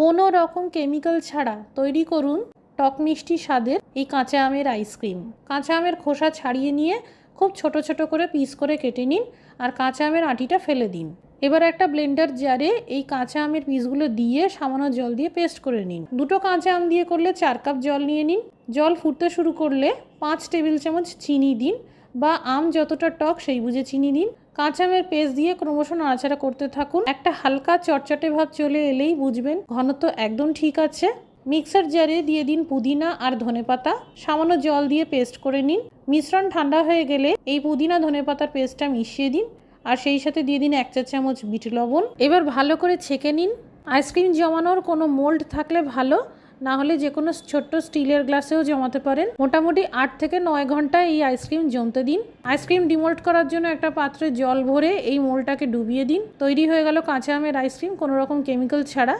কোনো রকম কেমিক্যাল ছাড়া তৈরি করুন টক মিষ্টি স্বাদের এই কাঁচা আমের আইসক্রিম। কাঁচা আমের খোসা ছাড়িয়ে নিয়ে খুব ছোট ছোট করে পিস করে কেটে নিন আর কাঁচা আমের আটিটা ফেলে দিন। এবার একটা ব্লেন্ডার জারে এই কাঁচা আমের পিসগুলো দিয়ে সামান্য জল দিয়ে পেস্ট করে নিন। দুটো কাঁচা আম দিয়ে করলে 4 কাপ জল নিয়ে নিন। জল ফুটতে শুরু করলে 5 টেবিল চামচ চিনি দিন, বা আম যতটা টক সেই বুঝে চিনি দিন। কাঁচা আমের পেস্ট দিয়ে ক্রমশ নাড়াচাড়া করতে থাকুন। একটা হালকা চটচটে ভাব চলে এলেই বুঝবেন ঘনত্ব একদম ঠিক আছে। মিক্সার জারে দিয়ে দিন পুদিনা আর ধনেপাতা, সামান্য জল দিয়ে পেস্ট করে নিন। মিশ্রণ ঠান্ডা হয়ে গেলে এই পুদিনা ধনেপাতার পেস্টটা মিশিয়ে দিন আর সেই সাথে দিয়ে দিন 1 চা চামচ বিট লবণ। এবার ভালো করে ছেঁকে নিন। আইসক্রিম জমানোর কোনো মোল্ড থাকলে ভালো, না হলে যে কোনো ছোট্ট স্টিলের গ্লাসেও জমাতে পারেন। মোটামুটি 8 থেকে 9 ঘন্টা এই আইসক্রিম জমতে দিন। আইসক্রিম ডিমোল্ড করার জন্য একটা পাত্রে জল ভরে এই মোল্ডটাকে ডুবিয়ে দিন। তৈরি হয়ে গেল কাঁচা আমের আইসক্রিম, কোনো রকম কেমিক্যাল ছাড়া।